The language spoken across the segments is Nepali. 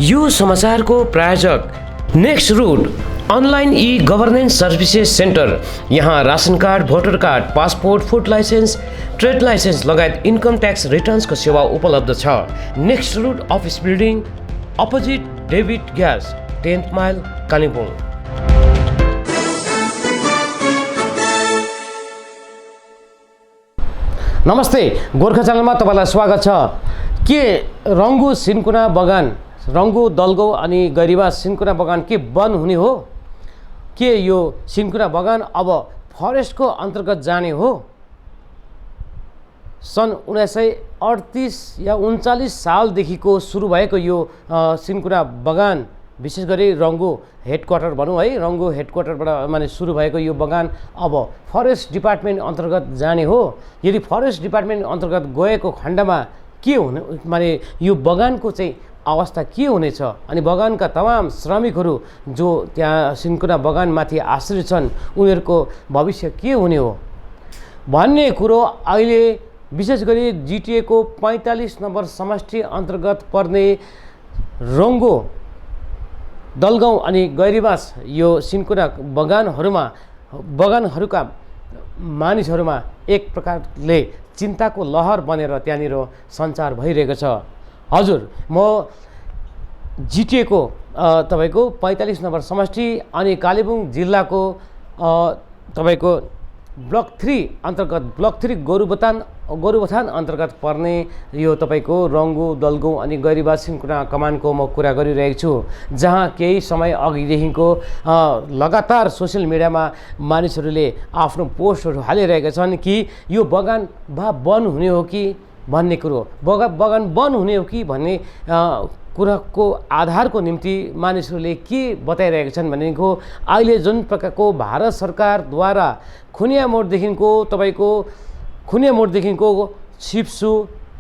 यो समाचारको प्रायोजक next route online e governance services centre. यहाँ ration card, voter card, passport, food licence, trade licence लगायत इन्कम ट्याक्स रिटर्न्सको सेवा उपलब्ध छ। Next route office building opposite David gas, 10th mile, Kalimpong. नमस्ते, गोर्खा च्यानलमा तपाईँलाई स्वागत छ। के रङ्गु सिन्कुना बगान, रङ्गु दलगाउँ अनि गैरीबास सिन्कुना बगान के बन्द हुने हो? के यो सिन्कुना बगान अब फरेस्टको अन्तर्गत जाने हो? सन् 1938 या 39 सालदेखिको सुरु भएको यो सिन्कुना बगान, विशेष गरी रङ्गु हेडक्वार्टर भनौँ है, रङ्गु हेडक्वार्टरबाट माने सुरु भएको यो बगान अब फरेस्ट डिपार्टमेन्ट अन्तर्गत जाने हो। यदि फरेस्ट डिपार्टमेन्ट अन्तर्गत गएको खण्डमा के हुने, माने यो बगानको चाहिँ अवस्था के हुनेछ अनि बगानका तमाम श्रमिकहरू जो त्यहाँ सिन्कुना बगानमाथि आश्रित छन् उनीहरूको भविष्य के हुने हो भन्ने कुरो अहिले विशेष गरी जिटिएको 45 नम्बर समष्टि अन्तर्गत पर्ने रङ्गु दलगाउँ अनि गैरीबास यो सिन्कुना बगानहरूका मानिसहरूमा एक प्रकारले चिन्ताको लहर बनेर त्यहाँनिर सञ्चार भइरहेको छ। हजुर, म जिटिएको तपाईँको 45 नम्बर समष्टि अनि कालेबुङ जिल्लाको तपाईँको ब्लक 3 अन्तर्गत, ब्लक 3 गोरुबथान अन्तर्गत पर्ने यो तपाईँको रङ्गु दलगाउँ अनि गैरीबास सिन्कुना कमानको म कुरा गरिरहेको छु, जहाँ केही समय अघिदेखिको लगातार सोसियल मिडियामा मानिसहरूले आफ्नो पोस्टहरू हालिरहेका छन् कि यो बगान बन्द हुने हो कि भन्ने कुरो, बगान बन्द हुने हो कि भन्ने कुराको आधारको निम्ति मानिसहरूले के बताइरहेका छन् भनेको अहिले जुन प्रकारको भारत सरकारद्वारा खुनिया मोडदेखिको छिप्सु,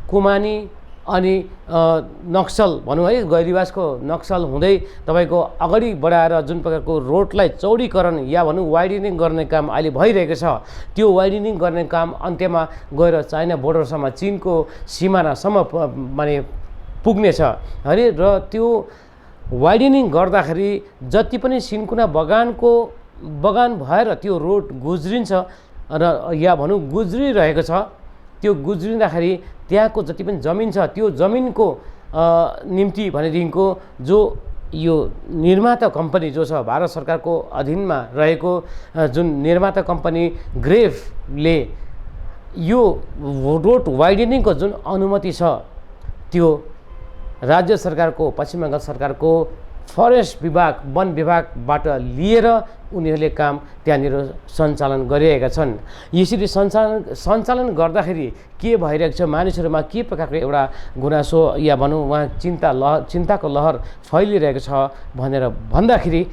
कुमानी अनि नक्सल भनौँ है, गैरीबासको नक्सल हुँदै तपाईँको अगाडि बढाएर जुन प्रकारको रोडलाई चौडीकरण या भनौँ वाइडनिङ गर्ने काम अहिले भइरहेको छ, त्यो वाइडनिङ गर्ने काम अन्त्यमा गएर चाइना बोर्डरसम्म, चिनको सिमानासम्म माने पुग्नेछ है। र त्यो वाइडनिङ गर्दाखेरि जति पनि सिन्कुना बगान भएर त्यो रोड गुज्रिन्छ र या भनौँ गुज्रिरहेको छ, त्यो गुज्रिँदाखेरि त्यहाँको जति पनि जमिन छ त्यो जमिनको निम्ति भनेदेखिको जो यो निर्माता कम्पनी जो छ भारत सरकारको अधीनमा रहेको जुन निर्माता कम्पनी ग्रेफले यो रोड वाइडनिङको जुन अनुमति छ त्यो राज्य सरकारको, पश्चिम बङ्गाल सरकारको फरेस्ट विभाग, वन विभागबाट लिएर उनीहरूले काम त्यहाँनिर सञ्चालन गरिरहेका छन्। यसरी सञ्चालन गर्दाखेरि के भइरहेको छ, मानिसहरूमा के प्रकारको एउटा गुनासो या भनौँ उहाँ चिन्ताको लहर फैलिरहेको छ भनेर भन्दाखेरि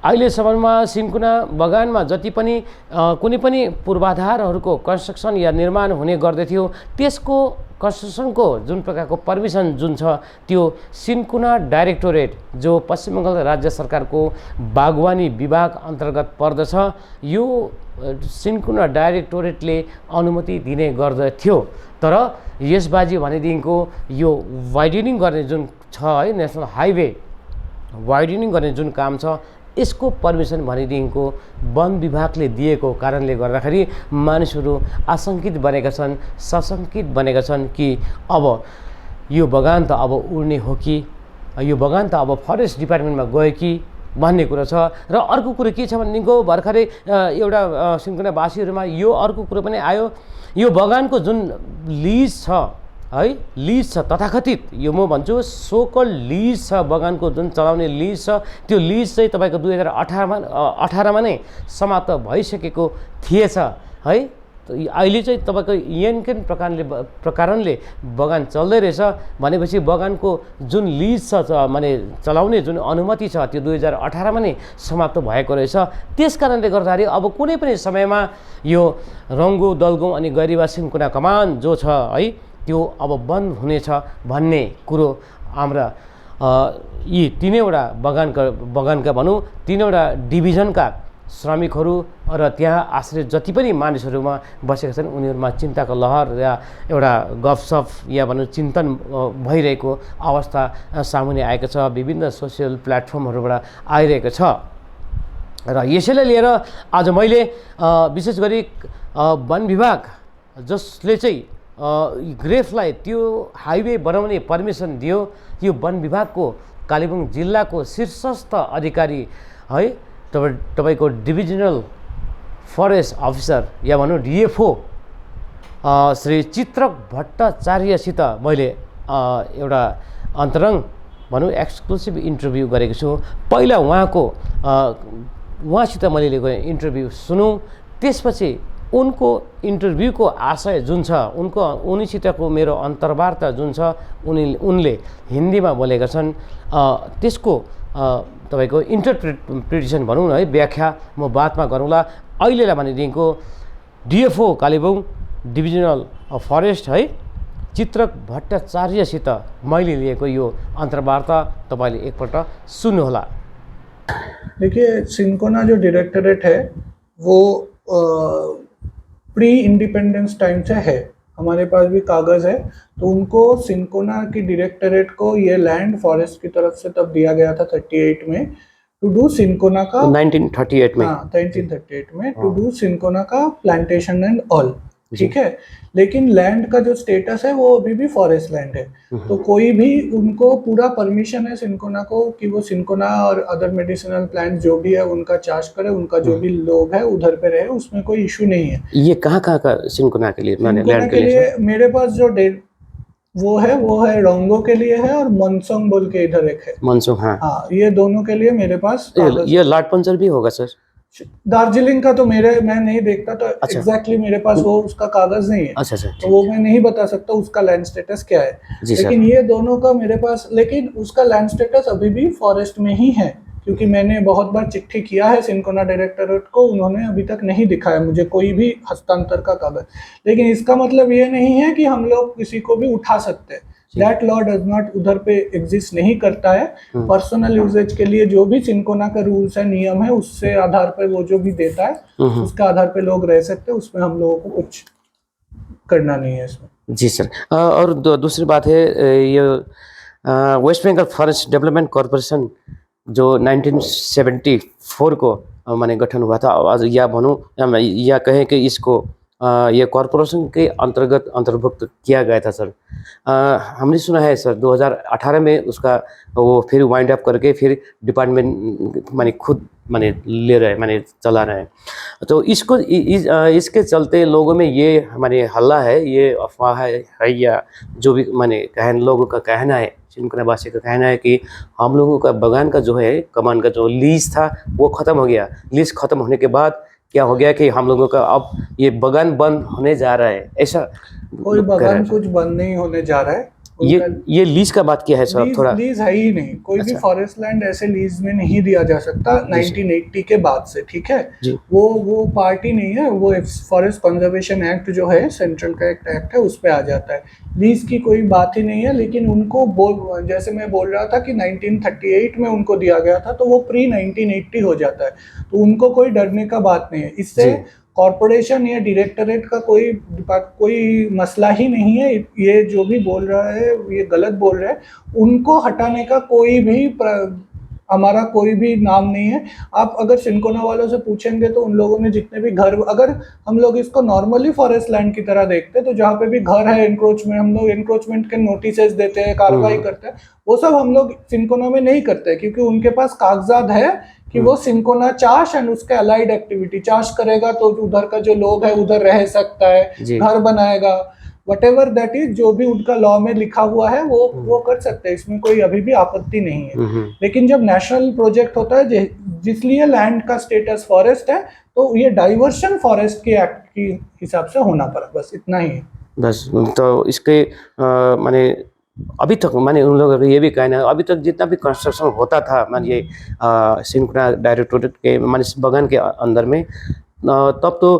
अहिलेसम्ममा सिन्कुना बगानमा जति पनि कुनै पनि पूर्वाधारहरूको कन्स्ट्रक्सन या निर्माण हुने गर्दथ्यो, त्यसको कन्स्ट्रक्सनको जुन प्रकारको पर्मिसन जुन छ त्यो सिन्कुना डाइरेक्टोरेट जो पश्चिम बङ्गाल राज्य सरकारको बागवानी विभाग अन्तर्गत पर्दछ, यो सिन्कुना डाइरेक्टोरेटले अनुमति दिने गर्दथ्यो। तर यसबाजी भनेदेखिको यो वाइडनिङ गर्ने जुन छ है, नेसनल हाइवे वाइडनिङ गर्ने जुन काम छ यसको पर्मिसन भनेदेखिको वन विभागले दिएको कारणले गर्दाखेरि मानिसहरू आशंकित बनेका छन्, सशङ्कित बनेका छन् कि अब यो बगान त अब उड्ने हो कि, यो बगान त अब फरेस्ट डिपार्टमेन्टमा गयो कि भन्ने कुरो छ। र अर्को कुरो के छ भनेदेखिको भर्खरै एउटा सिन्कुनावासीहरूमा यो अर्को कुरो पनि आयो, यो बगानको जुन लिज छ है, लिज छ तथाकथित, यो म भन्छु सोकल लिज छ, बगानको जुन चलाउने लिज छ त्यो लिज चाहिँ तपाईँको 2018मा नै समाप्त भइसकेको थिएछ है। अहिले चाहिँ तपाईँको यनकेन प्रकारणले बगान चल्दै रहेछ भनेपछि बगानको जुन लिज छ माने चलाउने जुन अनुमति छ त्यो 2018मा नै समाप्त भएको रहेछ। त्यस कारणले गर्दाखेरि अब कुनै पनि समयमा यो रङ्गु दलगाउँ अनि गैरीबास सिन्कुना कमान जो छ है त्यो अब बन्द हुनेछ भन्ने कुरो हाम्रा यी तीनैवटा बगानका भनौँ तीनैवटा डिभिजनका श्रमिकहरू र त्यहाँ आश्रित जति पनि मानिसहरूमा बसेका छन् उनीहरूमा चिन्ताको लहर या एउटा गफसफ या भनौँ चिन्तन भइरहेको अवस्था सामुन्ने आएको छ। विभिन्न सोसियल प्लेटफर्महरूबाट आइरहेको छ र यसैलाई लिएर आज मैले विशेष गरी वन विभाग जसले चाहिँ ग्रेफलाई त्यो हाइवे बनाउने पर्मिसन दियो, यो वन विभागको कालेबुङ जिल्लाको शीर्षस्थ अधिकारी है तपाईको डिभिजनल फरेस्ट अफिसर या भनौँ डिएफओ श्री चित्रक भट्टाचार्यसित मैले एउटा अन्तरङ्ग भनौँ एक्सक्लुसिभ इन्टरभ्यू गरेको छु। पहिला उहाँसित मैले लिएको इन्टरभ्यू सुनौँ, त्यसपछि उनको इन्टरभ्यूको आशय जुन छ, उनीसितको मेरो अन्तर्वार्ता जुन छ, उनले हिन्दीमा बोलेका छन्, त्यसको तपाईको इन्टरप्रिटेसन भनौँ न है, व्याख्या म बादमा गरौँला। अहिलेलाई भनेदेखिको डिएफओ कालेबुङ डिभिजनल फरेस्ट है चित्रक भट्टाचार्यसित मैले लिएको यो अन्तर्वार्ता तपाईँले एकपल्ट सुन्नुहोला। देखिए, सिन्कोना जो डायरेक्टरेट है वो प्री इंडिपेंडेंस टाइम से है, हमारे पास भी कागज़ है। तो उनको सिन्कोना की डायरेक्टरेट को ये लैंड फॉरेस्ट की तरफ से तब दिया गया था 38 में टू डू सिन्कोना का 1938 में, हाँ 1938 में टू डू सिन्कोना का प्लांटेशन एंड ऑल, ठीक है। लेकिन लैंड का जो स्टेटस है वो अभी भी फॉरेस्ट लैंड है। तो कोई भी उनको पूरा परमिशन है सिन्कोना को कि वो सिन्कोना और अदर मेडिसिनल प्लांट जो भी है उनका चार्ज करे, उनका जो भी लोग है उधर पे रहे, उसमें कोई इशू नहीं है। ये कहाँ का सिन्कोना के लिए, सिन्कोना के लिए मेरे पास जो वो है रोंगो के लिए है और मनसोंग बोल के इधर एक है मनसोंग। हाँ, ये दोनों के लिए मेरे पास ये लाटपंचर भी होगा सर। दार्जिलिंग का तो मैं नहीं देखता, तो एग्जैक्टली मेरे पास वो उसका कागज नहीं है। अच्छा, तो वो मैं नहीं बता सकता उसका लैंड स्टेटस क्या है। लेकिन ये दोनों का मेरे पास, लेकिन उसका लैंड स्टेटस अभी भी फॉरेस्ट में ही है, क्योंकि मैंने बहुत बार चिट्ठी किया है सिन्कोना डायरेक्टरेट को, उन्होंने अभी तक नहीं दिखाया मुझे कोई भी हस्तांतर का कागज। लेकिन इसका मतलब ये नहीं है कि हम लोग किसी को भी उठा सकते हैं। दैट लॉ डज नॉट उधर पे एग्जिस्ट नहीं करता है। पर्सनल यूजेज के लिए जो भी सिन्कोना का रूल्स है, नियम है, उससे आधार पर वो जो भी देता है उसके आधार पे लोग रह सकते हैं, उसमें हम लोगों को कुछ करना नहीं है इसमें। जी सर। और दूसरी बात है, ये West Bengal forest development corporation जो 1974 को माने गठन हुआ था, या भनूँ या कहें कि इसको ये कॉरपोरेशन के अंतर्भुक्त किया गया था सर। हमने सुना है सर 2018 में उसका वो फिर वाइंड अप करके फिर डिपार्टमेंट माने खुद माने ले रहे, माने चला रहे हैं। तो इसको इसके चलते लोगों में ये हमारे हल्ला है, ये अफवाह है या जो भी माने लोगों का कहना है, सिन्कोना वासी का कहना है कि हम लोगों का बगान का जो है, कमान का जो लीज था वो ख़त्म हो गया। लीज ख़त्म होने के बाद क्या हो गया कि हम लोगों का अब ये बगान बंद होने जा रहा है, ऐसा कोई बगान कुछ बंद नहीं होने जा रहा है। ये लीज का बात क्या है सर? थोड़ा लीज है ही नहीं, कोई भी फॉरेस्ट लैंड ऐसे लीज में नहीं दिया जा सकता 1980 के बाद से, ठीक है। वो पार्टी नहीं है, वो फॉरेस्ट कंजर्वेशन एक्ट जो है सेंट्रल का एक एक्ट है, उस पे आ जाता है। लीज की कोई बात ही नहीं है। लेकिन उनको जैसे मैं बोल रहा था कि 1938 में उनको दिया गया था, तो वो प्री 1980 हो जाता है, तो उनको कोई डरने का बात नहीं है। इससे कॉर्पोरेशन या डायरेक्टरेट का कोई मसला ही नहीं है। ये जो भी बोल रहा है ये गलत बोल रहा है, उनको हटाने का हमारा कोई भी नाम नहीं है। आप अगर सिन्कोना वालों से पूछेंगे तो उन लोगों ने जितने भी घर, अगर हम लोग इसको नॉर्मली फॉरेस्ट लैंड की तरह देखते तो जहाँ पे भी घर है एनक्रोचमेंट, हम लोग एनक्रोचमेंट के नोटिसेस देते हैं, कार्रवाई करते हैं, वो सब हम लोग सिन्कोना में नहीं करते, क्योंकि उनके पास कागजात है कि वो सिन्कोना चाश एंड उसके अलाइड एक्टिविटी चाश करेगा तो उधर का जो लोग है उधर रह सकता है, घर बनाएगा, वटेवर दैट इज, जो भी उनका लॉ में लिखा हुआ है वो कर सकते हैं। इसमें कोई अभी भी आपत्ति नहीं है। लेकिन जब नेशनल प्रोजेक्ट होता है जिसलिए लैंड का स्टेटस फॉरेस्ट है, तो ये डाइवर्शन फॉरेस्ट के एक्ट की हिसाब से होना पड़ा, बस इतना ही है। बस तो इसके माने अभी तक माने उन लोगों का ये भी कहना है, अभी तक जितना भी कंस्ट्रक्शन होता था मानिए सिन्कोना डायरेक्टरेट के माने बगान के अंदर में, तब तो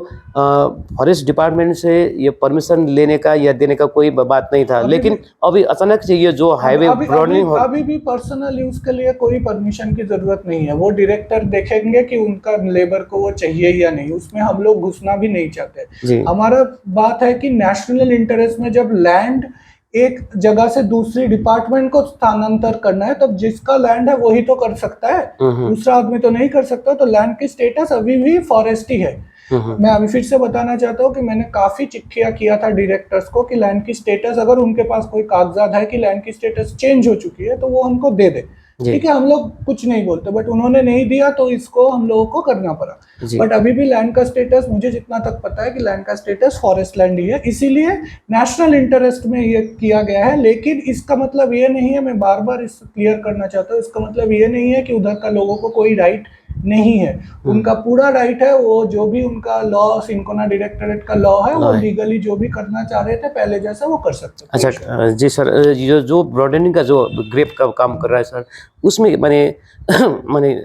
फॉरेस्ट डिपार्टमेंट से ये परमिशन लेने का या देने का कोई बात नहीं था, लेकिन अभी अचानक से ये जो हाईवे ब्रॉडनिंग हो अभी भी पर्सनल यूज के लिए कोई परमिशन की जरूरत नहीं है। वो डायरेक्टर देखेंगे कि उनका लेबर को वो चाहिए या नहीं, उसमें हम लोग घुसना भी नहीं चाहते। हमारा बात है कि नेशनल इंटरेस्ट में जब लैंड एक जगह से दूसरी डिपार्टमेंट को स्थानांतर करना है, तब जिसका लैंड है वही तो कर सकता है, दूसरा आदमी तो नहीं कर सकता। तो लैंड की स्टेटस अभी भी फॉरेस्ट ही है। मैं अभी फिर से बताना चाहता हूँ कि मैंने काफी चिट्ठियां किया था डायरेक्टर्स को कि लैंड की स्टेटस, अगर उनके पास कोई कागजात है कि लैंड की स्टेटस चेंज हो चुकी है तो वो हमको दे दे, ठीक है, हम लोग कुछ नहीं बोलते। बट उन्होंने नहीं दिया तो इसको हम लोगों को करना पड़ा। बट अभी भी लैंड का स्टेटस, मुझे जितना तक पता है कि लैंड का स्टेटस फॉरेस्ट लैंड ही है, इसीलिए नेशनल इंटरेस्ट में ये किया गया है। लेकिन इसका मतलब ये नहीं है, मैं बार बार इसको क्लियर करना चाहता हूँ, इसका मतलब ये नहीं है कि उधर का लोगों को कोई राइट नहीं है। उनका पूरा राइट है। वो जो भी उनका लॉ, सिंकोना डायरेक्टरेट का लॉ है, वो लीगली जो भी करना चाह रहे थे पहले जैसा वो कर सकते हैं। अच्छा जी सर, जो ब्रॉडनिंग का जो ग्रेप का काम कर रहा है सर, उसमें माने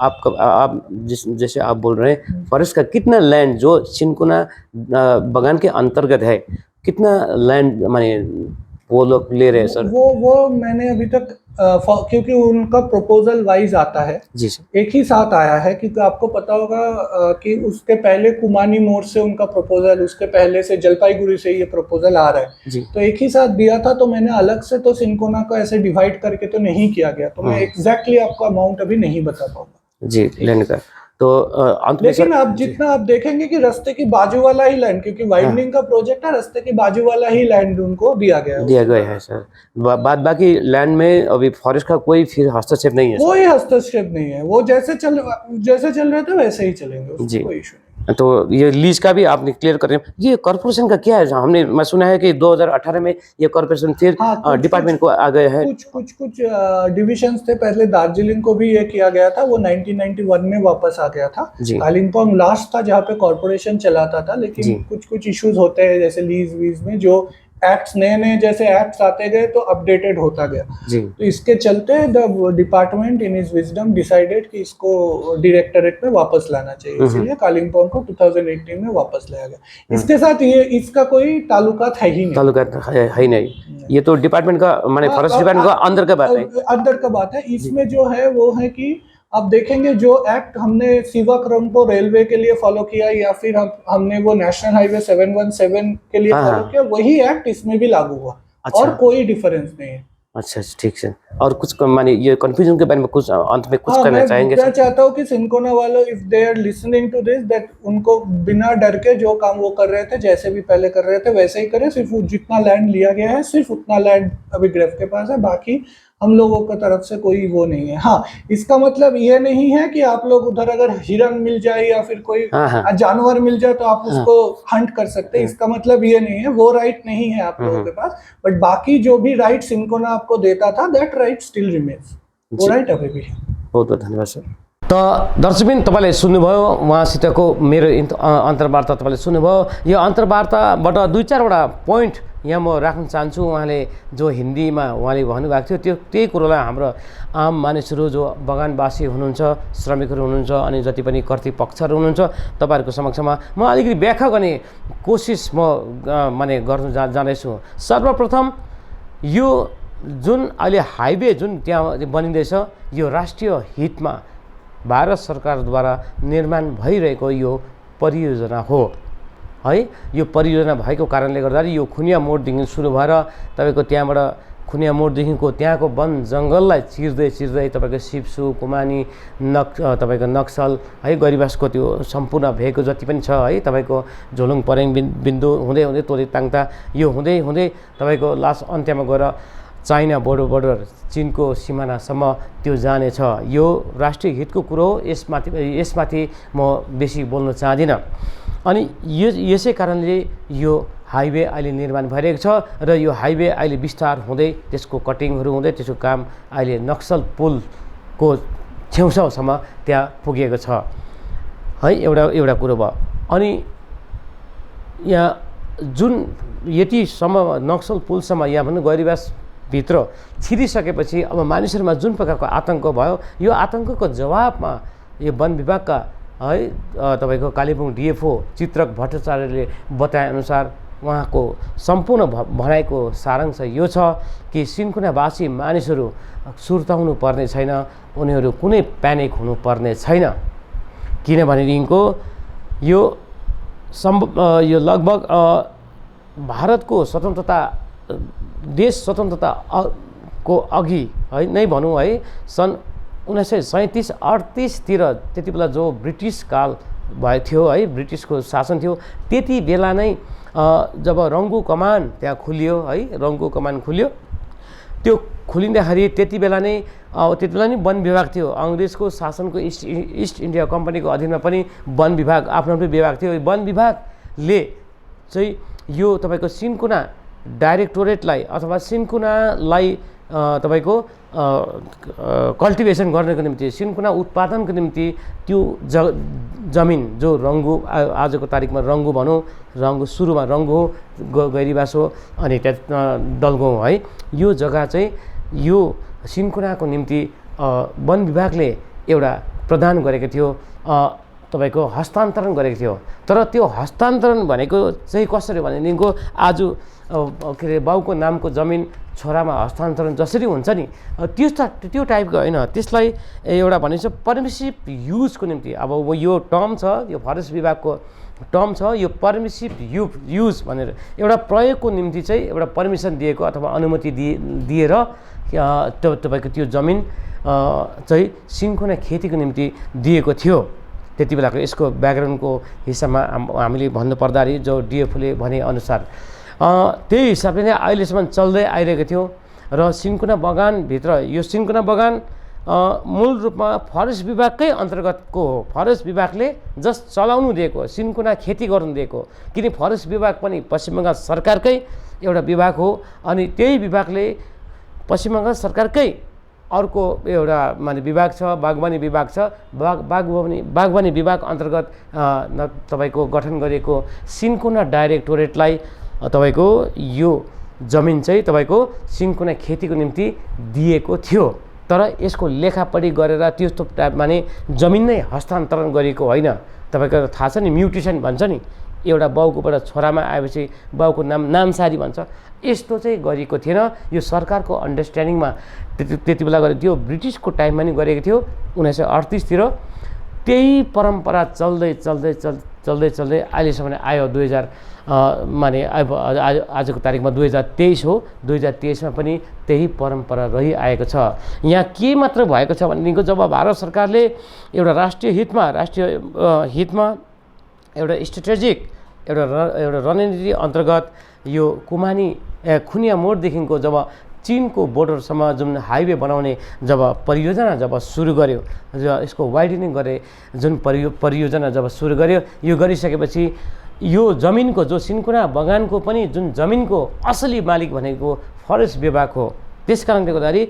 आप जैसे आप बोल रहे हैं फॉरेस्ट का कितना लैंड जो सिंकोना बगान के अंतर्गत है, कितना लैंड माने वो लोग ले रहे हैं सर? वो मैंने अभी तक क्योंकि उनका प्रपोजल वाइज आता है जी सर, एक ही साथ आया है, क्योंकि आपको पता होगा कि उसके पहले कुमानी मोड़ से उनका प्रपोजल, उसके पहले से जलपाईगुड़ी से ये प्रपोजल आ रहा है जी। तो एक ही साथ दिया था। तो मैंने अलग से तो सिंकोना को ऐसे डिवाइड करके तो नहीं किया गया, तो मैं एग्जैक्टली आपको अमाउंट अभी नहीं बता पाऊंगा जी लैंड का। तो लेकिन आप जितना आप देखेंगे कि रास्ते की बाजू वाला ही लैंड, क्योंकि वाइडनिंग का प्रोजेक्ट है, रास्ते की बाजू वाला ही लैंड उनको दिया गया है सर। बाकी लैंड में अभी फॉरेस्ट का कोई फिर हस्तक्षेप नहीं है? कोई हस्तक्षेप नहीं है, वो जैसे चल रहे थे वैसे ही चलेंगे, जी। कोई इशू नहीं। तो ये लीज का भी आपने क्लियर कर रहे हैं। ये कॉर्पोरेशन का क्या है? मैं सुना है कि 2018 में ये कॉर्पोरेशन फिर डिपार्टमेंट को आ गए हैं। कुछ डिविजन्स थे पहले। दार्जिलिंग को भी ये किया गया था, वो 1991 में वापस आ गया था। कालिम्पोंग लास्ट था जहाँ पे कॉर्पोरेशन चलाता था, लेकिन कुछ इश्यूज होते हैं जैसे लीज वीज में, जो एक्ट्स नए जैसे एक्ट्स आते गए तो अपडेटेड होता गया। तो इसके चलते the department in his wisdom decided कि इसको डायरेक्टरेट में वापस लाना चाहिए, इसलिए कालिम्पोंग को 2018 में वापस लाया गया। इसके साथ ये इसका कोई ताल्लुकात है ही नहीं। ये तो डिपार्टमेंट का माने फॉरेस्ट डिपार्टमेंट का अंदर का बात है। इसमें जो है वो है कि आप देखेंगे जो एक्ट हमने सीवाक्रम रेलवे के लिए फॉलो किया, या फिर हमने वो नेशनल हाईवे 717 के लिए फॉलो किया, वही एक्ट इसमें भी लागू हुआ। अच्छा। और कोई डिफरेंस नहीं है। अच्छा ठीक है। और कुछ माने ये कंफ्यूजन के बारे में कुछ अंत में कुछ कहना चाहेंगे? मैं चाहता हूँ कि सिंकोना वालों, if they are listening to this, that उनको बिना डर के जो काम वो कर रहे थे, जैसे भी पहले कर रहे थे वैसे ही करें। सिर्फ जितना लैंड लिया गया है सिर्फ उतना लैंड अभी ग्रेफ के पास है, बाकी हम लोगों की तरफ से कोई वो नहीं है। हाँ, इसका मतलब ये नहीं है कि आप लोग उधर अगर हिरन मिल जाए या फिर कोई जानवर मिल जाए तो आप उसको हंट कर सकते हैं, इसका मतलब ये नहीं है। वो राइट नहीं है आप लोगों के पास, बट बाकी जो भी राइट सिंकोना आपको देता था, दैट राइट स्टिल रिमेन्स, वो राइट अभी भी है। बहुत बहुत धन्यवाद सर। त दर्शकबिन, तपाईँले सुन्नुभयो उहाँसितको मेरो अन्तर्वार्ता तपाईँले सुन्नुभयो। यो अन्तर्वार्ताबाट 2-4वटा पोइन्ट यहाँ म राख्न चाहन्छु। उहाँले जो हिन्दीमा उहाँले भन्नुभएको थियो त्यही कुरोलाई हाम्रो आम मानिसहरू जो बगानवासी हुनुहुन्छ, श्रमिकहरू हुनुहुन्छ, अनि जति पनि कर्तृपक्षहरू हुनुहुन्छ, तपाईँहरूको समक्षमा म अलिकति व्याख्या गर्ने कोसिस माने गर्न जाँदैछु। सर्वप्रथम यो जुन अहिले हाइवे जुन त्यहाँ बनिँदैछ, यो राष्ट्रिय हितमा भारत सरकारद्वारा निर्माण भइरहेको यो परियोजना हो है। यो परियोजना भएको कारणले गर्दाखेरि यो खुनिया मोडदेखि सुरु भएर तपाईँको त्यहाँबाट खुनिया मोडदेखिको त्यहाँको वन जङ्गललाई चिर्दै तपाईँको सिप्सु, कुमानी, तपाईँको नक्सल है, गैरीबासको त्यो सम्पूर्ण भेगको जति पनि छ है, तपाईँको झोलुङ परेङ बिन्दु हुँदै तोरीताङता, यो हुँदै तपाईँको लास्ट अन्त्यमा गएर चाइना बोर्डर चीनको सिमानासम्म त्यो जानेछ। यो राष्ट्रिय हितको कुरो हो। यसमाथि म बेसी बोल्न चाहदिनँ। अनि यसै कारणले यो हाइवे अहिले निर्माण भइरहेको छ र यो हाइवे अहिले विस्तार हुँदै त्यसको कटिङहरू हुँदै त्यसको काम अहिले नक्सल पुलको छेउछाउसम्म त्यहाँ पुगेको छ है। एउटा कुरो भयो। अनि यहाँ जुन यतिसम्म नक्सल पुलसम्म यहाँ भन्नु गैरीबास भित्र छिरिसकेपछि अब मानिसहरूमा जुन प्रकारको आतंक भयो, यो आतंकको जवाबमा यो वन विभागका है तपाईँको कालेबुङ डिएफओ चित्रक भट्टाचार्यले बताएअनुसार उहाँको सम्पूर्ण भनाइको सारांश यो छ कि सिन्कोनावासी मानिसहरू सुर्ताउनु पर्ने छैन, उनीहरू कुनै प्यानिक हुनुपर्ने छैन, किनभनेदेखिको यो लगभग भारतको स्वतन्त्रता देश स्वतन्त्रता को अघि है नै भनौँ है सन् 1937-38तिर त्यति बेला जो ब्रिटिस काल भएको थियो है, ब्रिटिसको शासन थियो, त्यति बेला नै जब रङ्गू कमान त्यहाँ खुलियो है, रङ्गू कमान खुल्यो, त्यो खुलिँदाखेरि त्यति बेला नै नै वन विभाग थियो। अङ्ग्रेजको शासनको इस्ट इन्डिया कम्पनीको अधीनमा पनि वन विभाग आफ्नो आफ्नो विभाग थियो। वन विभागले चाहिँ यो तपाईँको सिन्कोना डाइरेक्टोरेटलाई अथवा सिन्कोनालाई तपाईँको कल्टिभेसन गर्नको निम्ति, सिन्कोना उत्पादनको निम्ति त्यो जमिन जो रङ्गू आजको तारिकमा रङ्गू भनौँ, रङ्गू सुरुमा रङ्गू हो, गैरीबास हो, अनि त्यहाँ दलगाउँ है, यो जग्गा चाहिँ यो सिन्कोनाको निम्ति वन विभागले एउटा प्रदान गरेको थियो, तपाईँको हस्तान्तरण गरेको थियो। तर त्यो हस्तान्तरण भनेको चाहिँ कसरी भनेदेखिको आज के अरे बाउको नामको जमिन छोरामा हस्तान्तरण जसरी हुन्छ नि त्यो टाइपको होइन, त्यसलाई एउटा भनिन्छ पर्मिसिभ युजको निम्ति। अब यो टर्म छ, यो फरेस्ट विभागको टर्म छ, यो पर्मिसिभ युज भनेर एउटा प्रयोगको निम्ति चाहिँ एउटा पर्मिसन दिएको अथवा अनुमति दिएर तपाईँको त्यो जमिन चाहिँ सिन्कोना खेतीको निम्ति दिएको थियो त्यति बेलाको। यसको ब्याकग्राउन्डको हिसाबमा हामीले भन्नुपर्दाखेरि जो डिएफओले भनेअनुसार त्यही हिसाबले नै अहिलेसम्म चल्दै आइरहेको थियो। र सिन्कोना बगानभित्र यो सिन्कोना बगान मूल रूपमा फरेस्ट विभागकै अन्तर्गतको हो। फरेस्ट विभागले जस्ट चलाउनु दिएको, सिन्कोना खेती गर्नु दिएको, किन फरेस्ट विभाग पनि पश्चिम बङ्गाल सरकारकै एउटा विभाग हो। अनि त्यही विभागले पश्चिम बङ्गाल सरकारकै अर्को एउटा माने विभाग छ, बागवानी विभाग छ, बागवानी विभाग अन्तर्गत तपाईँको गठन गरिएको सिन्कोना डाइरेक्टोरेटलाई तपाईँको यो जमिन चाहिँ तपाईँको सिन्कोना खेतीको निम्ति दिएको थियो। तर यसको लेखापढी गरेर त्यस्तो माने जमिन नै हस्तान्तरण गरेको होइन। तपाईँको थाहा छ नि, म्युटेसन भन्छ नि, एउटा बाउकोबाट छोरामा आएपछि बाउको नामसारी भन्छ, यस्तो चाहिँ गरिएको थिएन। यो सरकारको अन्डरस्ट्यान्डिङमा त्यति बेला गरेको थियो, ब्रिटिसको टाइममा नि गरेको थियो 1938तिर। त्यही परम्परा चल्दै अहिलेसम्म आयो 2000 माने आजको तारिकमा 2023 हो। 2023मा पनि त्यही परम्परा रहिआएको छ। यहाँ के मात्र भएको छ भनेदेखिको जब भारत सरकारले एउटा राष्ट्रिय हितमा एउटा स्ट्रेटेजिक एउटा रणनीति अन्तर्गत यो खुनिया मोडदेखिको जब चीनको बोर्डरसम्म जुन हाइवे बनाउने परियोजना सुरु गर्यो, यसको वाइडनिङ गरे जुन परियोजना सुरु गर्यो, यो गरिसकेपछि यो जमिनको जो सिन्कोना बगानको पनि जुन जमिनको असली मालिक भनेको फरेस्ट विभाग हो। त्यस कारणले गर्दाखेरि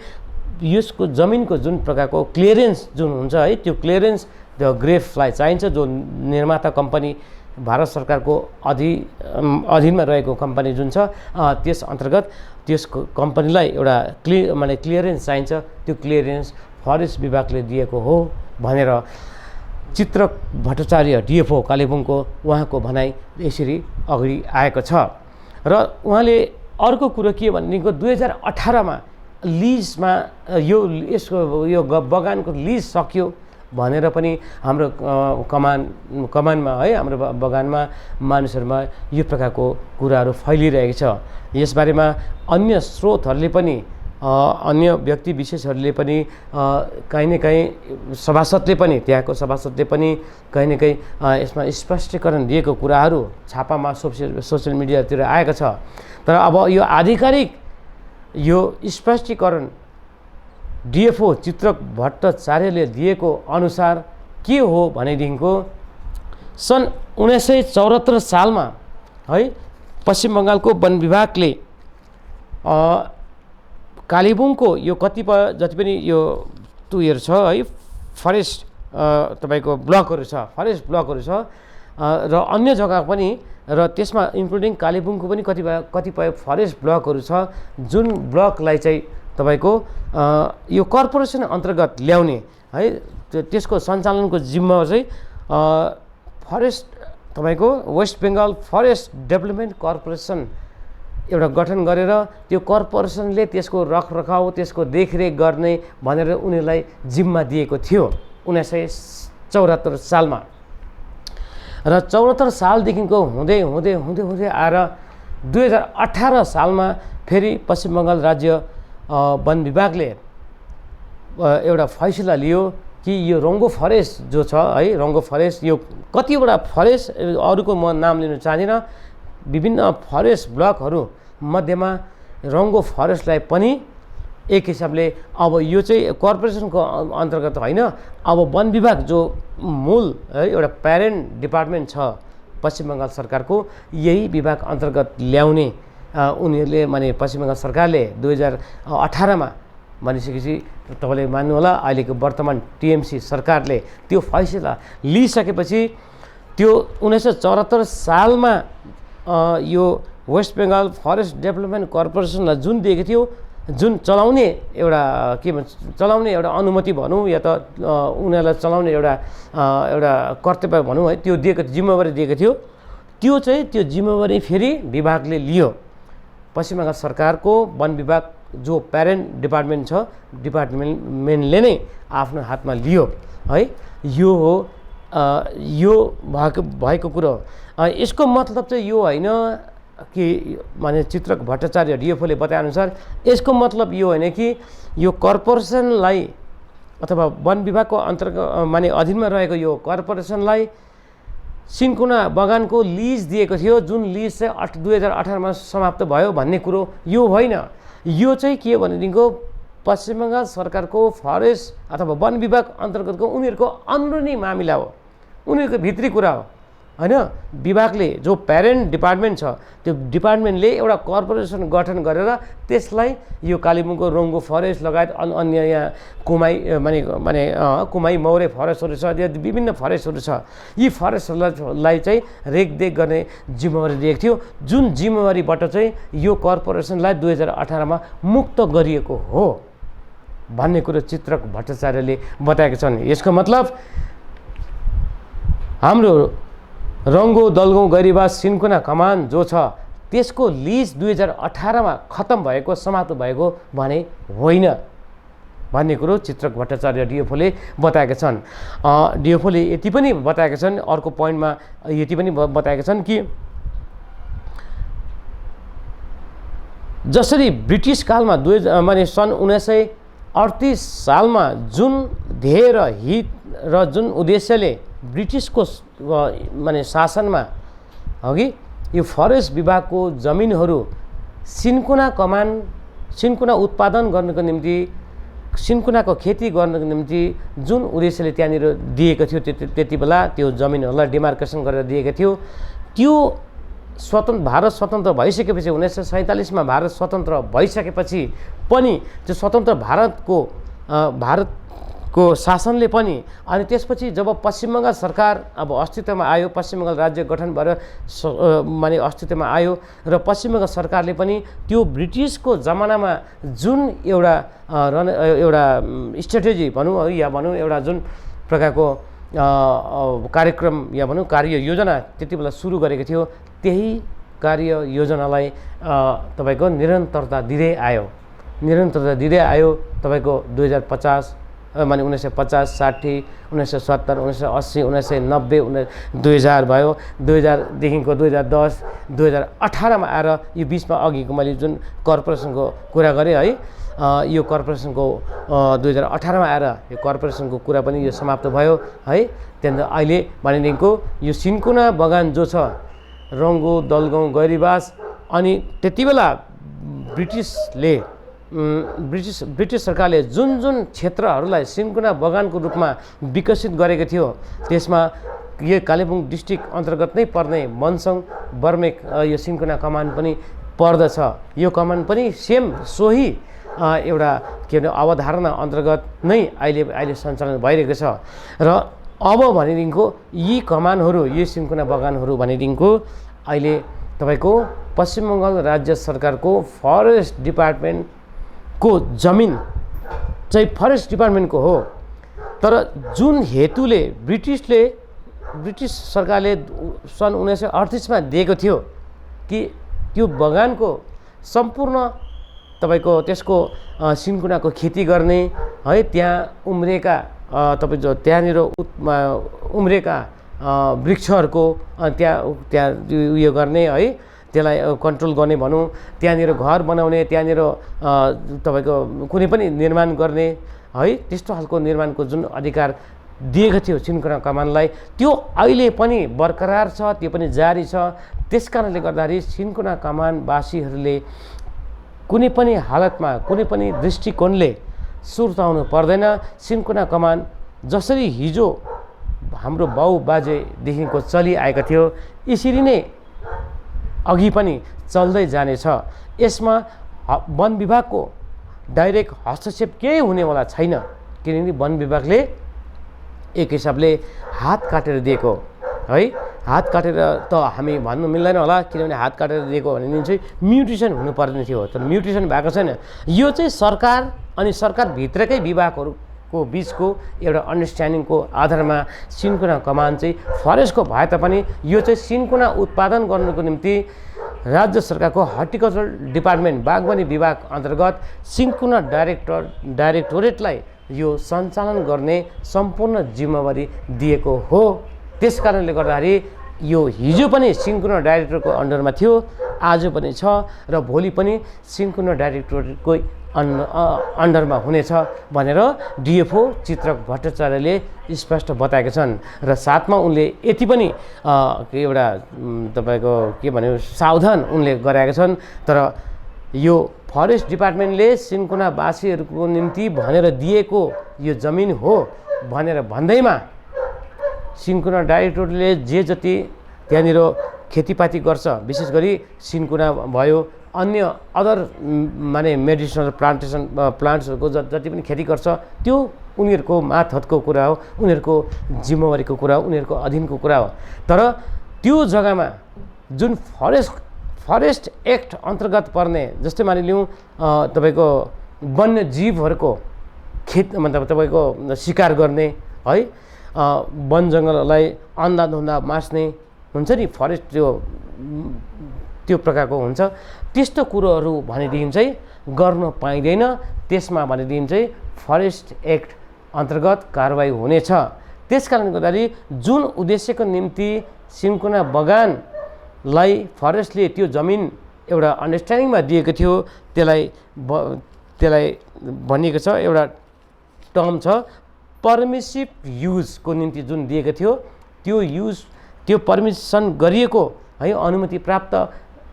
यसको जमिनको जुन प्रकारको क्लियरेन्स जुन हुन्छ है, त्यो क्लियरेन्स त्यो ग्रेफलाई चाहिन्छ, जो निर्माता कम्पनी भारत सरकारको अधीनमा रहेको कम्पनी जुन छ, त्यस अन्तर्गत त्यस कम्पनीलाई एउटा क्लियरेन्स चाहिन्छ। त्यो क्लियरेन्स फरेस्ट विभागले दिएको हो भनेर चित्रक भट्टाचार्य डिएफओ कालेबुङको उहाँको भनाइ यसरी अगाडि आएको छ। र उहाँले अर्को कुरो के भनेदेखिको 2018मा लिजमा यो बगानको लिज सक्यो भनेर पनि हाम्रो कमानमा है, हाम्रो बगानमा मानिसहरूमा यो प्रकारको कुराहरू फैलिरहेको छ। यसबारेमा अन्य स्रोतहरूले पनि अन्य व्यक्ति विशेषहरूले पनि कहीँ न कहीँ त्यहाँको सभासदले पनि कहीँ न कहीँ यसमा स्पष्टीकरण दिएको कुराहरू छापामा सोसियल मिडियातिर आएको छ। तर अब यो आधिकारिक यो स्पष्टीकरण डिएफओ चित्रक भट्टाचार्यले दिएको अनुसार के हो भनेदेखिको सन् 1974 सालमा है पश्चिम बङ्गालको वन विभागले कालेबुङको यो कतिपय जति पनि यो उयोहरू छ है, फरेस्ट तपाईँको ब्लकहरू छ, फरेस्ट ब्लकहरू छ र अन्य जग्गा पनि, र त्यसमा इन्क्लुडिङ कालेबुङको पनि कतिपय फरेस्ट ब्लकहरू छ, जुन ब्लकलाई चाहिँ तपाईँको यो कर्पोरेसन अन्तर्गत ल्याउने है, त्यसको सञ्चालनको जिम्मा चाहिँ फरेस्ट तपाईँको West Bengal forest development corporation एउटा गठन गरेर त्यो कर्पोरेसनले त्यसको रखरखाउ त्यसको देखरेख गर्ने भनेर उनीहरूलाई जिम्मा दिएको थियो 1974 सालमा। र 74 सालदेखिको हुँदै हुँदै हुँदै हुँदै आएर 2018 सालमा फेरि पश्चिम बङ्गाल राज्य वन विभागले एउटा फैसला लियो कि यो रङ्गो फरेस्ट जो छ है, रङ्गो फरेस्ट यो कतिवटा फरेस्ट अरूको म नाम लिन चाहदिनँ, विभिन्न फरेस्ट ब्लकहरू मध्येमा रङ्गो फरेस्टलाई पनि एक हिसाबले अब यो चाहिँ कर्पोरेसनको अन्तर्गत होइन, अब वन विभाग जो मूल है एउटा प्यारेन्ट डिपार्टमेन्ट छ पश्चिम बङ्गाल सरकारको, यही विभाग अन्तर्गत ल्याउने उनीहरूले माने पश्चिम बङ्गाल सरकारले 2018 मा भनिसकेपछि तपाईँले मान्नुहोला अहिलेको वर्तमान टिएमसी सरकारले त्यो फैसला लिइसकेपछि त्यो 1974 सालमा यो वेस्ट बेङ्गल फरेस्ट डेभलपमेन्ट कर्पोरेसनलाई जुन दिएको थियो, जुन चलाउने एउटा के भन्छ चलाउने एउटा अनुमति भनौँ या त उनीहरूलाई चलाउने एउटा कर्तव्य भनौँ है, त्यो दिएको जिम्मेवारी दिएको थियो, त्यो चाहिँ त्यो जिम्मेवारी फेरि विभागले लियो। पश्चिम बङ्गाल सरकारको वन विभाग जो प्यारेन्ट डिपार्टमेन्ट छ, डिपार्टमेन्टले नै आफ्नो हातमा लियो है। यो हो यो भएको कुरो। यसको मतलब चाहिँ यो होइन कि माने चित्रक भट्टाचार्य डिएफओले बताएअनुसार यसको मतलब यो होइन कि यो कर्पोरेसनलाई अथवा वन विभागको अन्तर्गत माने अधीनमा रहेको यो कर्पोरेसनलाई सिन्कोना बगानको लिज दिएको थियो, जुन लिज चाहिँ 2018 मा समाप्त भयो भन्ने कुरो यो होइन। यो चाहिँ के भनेदेखिको पश्चिम बङ्गाल सरकारको फरेस्ट अथवा वन विभाग अन्तर्गतको उनीहरूको अन्डरनी मामिला हो, उनीहरूको भित्री कुरा हो होइन। विभागले जो प्यारेन्ट डिपार्टमेन्ट छ त्यो डिपार्टमेन्टले एउटा कर्पोरेसन गठन गरेर त्यसलाई यो कालेबुङको रङ्गो फरेस्ट लगायत अन्य यहाँ कुमाई मौरे फरेस्टहरू छ, विभिन्न फरेस्टहरू छ, यी फरेस्टहरूलाई चाहिँ रेखदेख गर्ने जिम्मेवारी दिएको थियो, जुन जिम्मेवारीबाट चाहिँ यो कर्पोरेसनलाई 2018 मा मुक्त गरिएको हो भन्ने कुरो चित्रक भट्टाचार्यले बताएका छन्। यसको मतलब हाम्रो रङ्गो दलगाउँ गैरीबास सिन्कोना कमान जो छ त्यसको लिज 2018 मा खत्म भएको समाप्त भएको भने होइन भन्ने कुरो चित्रक भट्टाचार्य डिएफओले बताएका छन्। डिएफओले यति पनि बताएका छन्, अर्को पोइन्टमा यति पनि बताएका छन् कि जसरी ब्रिटिस कालमा माने सन् 1938 सालमा जुन ध्येय र हित र जुन उद्देश्यले ब्रिटिसको माने शासनमा अघि यो फरेस्ट विभागको जमिनहरू सिन्कोना कमान सिन्कोना उत्पादन गर्नको निम्ति सिन्कोनाको खेती गर्नको निम्ति जुन उद्देश्यले त्यहाँनिर दिएको थियो त्यति बेला त्यो जमिनहरूलाई डिमार्केसन गरेर दिएको थियो, त्यो भारत स्वतन्त्र भइसकेपछि 1947 मा भारत स्वतन्त्र भइसकेपछि पनि त्यो स्वतन्त्र भारतको शासनले पनि अनि त्यसपछि जब पश्चिम बङ्गाल सरकार अब अस्तित्वमा आयो, पश्चिम बङ्गाल राज्य गठन भएर माने अस्तित्वमा आयो र पश्चिम बङ्गाल सरकारले पनि त्यो ब्रिटिसको जमानामा जुन एउटा स्ट्र्याटेजी भनौँ या भनौँ एउटा जुन प्रकारको कार्यक्रम या भनौँ कार्य योजना त्यति बेला सुरु गरेको थियो, त्यही कार्य योजनालाई तपाईको निरन्तरता दिँदै आयो तपाईँको 2050 माने 1950, 60, 1970, 1980, 1990, 2000 भयो, 2000देखिको 2010, 2018 मा आएर यो बिचमा अघिको मैले जुन कर्पोरेसनको कुरा गरेँ है, यो कर्पोरेसनको 2018 मा आएर यो कर्पोरेसनको कुरा पनि यो समाप्त भयो है। त्यहाँदेखि अहिले भनेदेखिको यो सिन्कोना बगान जो छ रङ्गो दलगाउँ गैरीबास अनि त्यति बेला ब्रिटिस सरकारले जुन क्षेत्रहरूलाई सिन्कोना बगानको रूपमा विकसित गरेको थियो त्यसमा यो कालेबुङ डिस्ट्रिक्ट अन्तर्गत नै पर्ने मनसङ बर्मेक यो सिन्कोना कमान पनि पर्दछ। यो कमान पनि सेम सोही एउटा के भन्छ अवधारणा अन्तर्गत नै अहिले सञ्चालन भइरहेको छ र अब भनेदेखिको यी कमानहरू यी सिन्कोना बगानहरू भनेदेखिको अहिले तपाईँको पश्चिम बङ्गाल राज्य सरकारको फरेस्ट डिपार्टमेन्टको जमिन चाहिँ फरेस्ट डिपार्टमेन्टको हो, तर जुन हेतुले ब्रिटिसले ब्रिटिस सरकारले सन् 1938 दिएको थियो कि त्यो बगानको सम्पूर्ण तपाईँको त्यसको सिन्कोनाको खेती गर्ने है, त्यहाँ उम्रेका तपाईँको त्यहाँनिर उम्रेका वृक्षहरूको त्यहाँ उयो गर्ने है, त्यसलाई कन्ट्रोल गर्ने भनौँ, त्यहाँनिर घर बनाउने, त्यहाँनिर तपाईँको कुनै पनि निर्माण गर्ने है, त्यस्तो खालको निर्माणको जुन अधिकार दिएको थियो सिन्कोना कमानलाई, त्यो अहिले पनि बरकरार छ, त्यो पनि जारी छ। त्यस कारणले गर्दाखेरि सिन्कोना कमानवासीहरूले कुनै पनि हालतमा कुनै पनि दृष्टिकोणले सुर्ताउनु पर्दैन। सिन्कोना कमान जसरी हिजो हाम्रो बाउ बाजेदेखिको चलिआएको थियो यसरी नै अघि पनि चल्दै जानेछ। यसमा वन विभागको डाइरेक्ट हस्तक्षेप केही हुनेवाला छैन, किनकि वन विभागले एक हिसाबले हात काटेर दिएको है। हात काटेर त हामी भन्नु मिल्दैन होला, किनभने हात काटेर दिएको भने चाहिँ म्युटेसन हुनुपर्ने थियो, तर म्युटेसन भएको छैन। यो चाहिँ सरकार अनि सरकारभित्रकै विभागहरूको बिचको एउटा अन्डरस्ट्यान्डिङको आधारमा सिन्कोना कमान चाहिँ फरेस्टको भए तापनि यो चाहिँ सिन्कोना उत्पादन गर्नुको निम्ति राज्य सरकारको हर्टिकल्चर डिपार्टमेन्ट बागवानी विभाग अन्तर्गत सिन्कोना डाइरेक्टोरेटलाई यो सञ्चालन गर्ने सम्पूर्ण जिम्मेवारी दिएको हो। त्यस कारणले गर्दाखेरि यो हिजो पनि सिन्कोना डाइरेक्टरको अन्डरमा थियो, आज पनि छ र भोलि पनि सिन्कोना डाइरेक्टोरेटकै अन्डरमा हुनेछ भनेर डिएफओ चित्रक भट्टाचार्यले स्पष्ट बताएका छन्। र साथमा उनले यति पनि एउटा तपाईँको के भन्यो सावधान उनले गराएका छन्। तर यो फरेस्ट डिपार्टमेन्टले सिन्कोनावासीहरूको निम्ति भनेर दिएको यो जमिन हो भनेर भन्दैमा सिन्कोना डाइरेक्टोरेटले जे जति त्यहाँनिर खेतीपाती गर्छ, विशेष गरी सिन्कोना भयो, अन्य अदर माने मेडिसिनल प्लान्ट्सहरूको जति पनि खेती गर्छ त्यो उनीहरूको मातहतको कुरा हो, उनीहरूको जिम्मेवारीको कुरा हो, उनीहरूको अधीनको कुरा हो। तर त्यो जग्गामा जुन फरेस्ट एक्ट अन्तर्गत पर्ने, जस्तै मानिलिउँ तपाईँको वन्यजीवहरूको मतलब तपाईँको शिकार गर्ने है, वन जङ्गललाई अन्धाधुन्दा मास्ने हुन्छ नि, फरेस्ट त्यो प्रकारको हुन्छ, त्यस्तो कुरोहरू भनेदेखि चाहिँ गर्न पाइँदैन। त्यसमा भनेदेखि चाहिँ फरेस्ट एक्ट अन्तर्गत कारवाही हुनेछ। त्यस कारणले गर्दाखेरि जुन उद्देश्यको निम्ति सिन्कोना बगानलाई फरेस्टले त्यो जमिन एउटा अन्डरस्ट्यान्डिङमा दिएको थियो, त्यसलाई भनिएको छ, एउटा टर्म छ पर्मिसिभ युजको निम्ति जुन दिएको थियो, त्यो पर्मिसन गरिएको है, अनुमति प्राप्त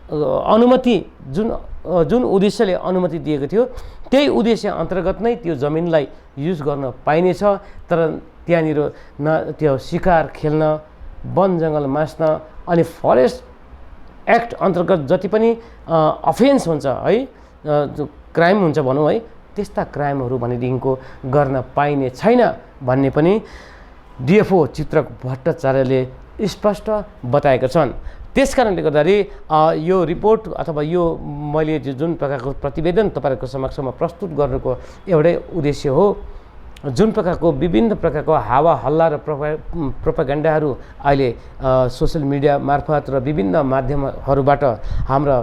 अनुमति जुन उद्देश्यले अनुमति दिएको थियो त्यही उद्देश्य अन्तर्गत नै त्यो जमिनलाई युज गर्न पाइनेछ। तर त्यहाँनिर न त्यो शिकार खेल्न, वन जङ्गल मास्न अनि फरेस्ट एक्ट अन्तर्गत जति पनि अफेन्स हुन्छ है, क्राइम हुन्छ भनौँ है, त्यस्ता क्राइमहरू भनेदेखिको गर्न पाइने छैन भन्ने पनि डिएफओ चित्रक भट्टाचार्यले स्पष्ट बताएका छन्। त्यस कारणले गर्दाखेरि यो रिपोर्ट अथवा यो मैले जुन प्रकारको प्रतिवेदन तपाईँहरूको समक्षमा प्रस्तुत गर्नुको एउटै उद्देश्य हो, जुन प्रकारको विभिन्न प्रकारको हावा हल्ला र प्रोपागेन्डाहरू अहिले सोसियल मिडिया मार्फत र विभिन्न माध्यमहरूबाट हाम्रा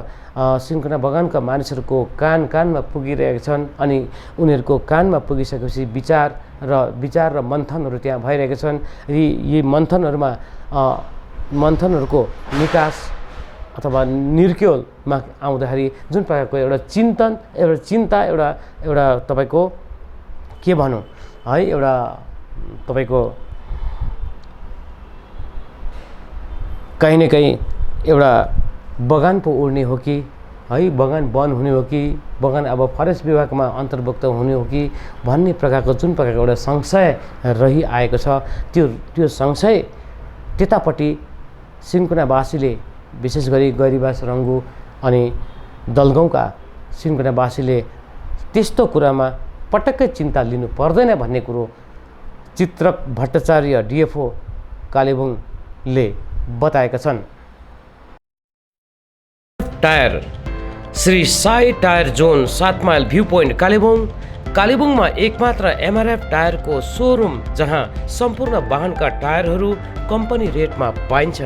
सिन्कोना बगानका मानिसहरूको कानमा पुगिरहेका छन्। अनि उनीहरूको कानमा पुगिसकेपछि विचार र मन्थनहरू त्यहाँ भइरहेका छन्। यी मन्थनहरूको निकास अथवा निर्क्योलमा आउँदाखेरि जुन प्रकारको एउटा चिन्ता एउटा तपाईँको के भनौँ है, एउटा तपाईँको कहीँ न कहीँ एउटा बगान पो उड्ने हो कि है, बगान बन्द हुने हो कि, बगान अब फरेस्ट विभागमा अन्तर्भुक्त हुने हो कि भन्ने प्रकारको जुन प्रकारको एउटा संशय रहिआएको छ, त्यो संशय त्यतापट्टि सिन्कोनावासीले विशेष गरी गैरीबास रङ्गू अनि दलगाउँका सिन्कोनावासीले त्यस्तो कुरामा पटक्कै चिन्ता लिनु पर्दैन भन्ने कुरो चित्रक भट्टाचार्य डिएफओ कालेबुङले बताएका छन्। Tyre Shri Sai tyre John 7 mile view point Kalimpong कालेबुङमा एकमात्र एमआरएफ टायरको सोरुम जहाँ सम्पूर्ण वाहनका टायरहरू कम्पनी रेटमा पाइन्छ।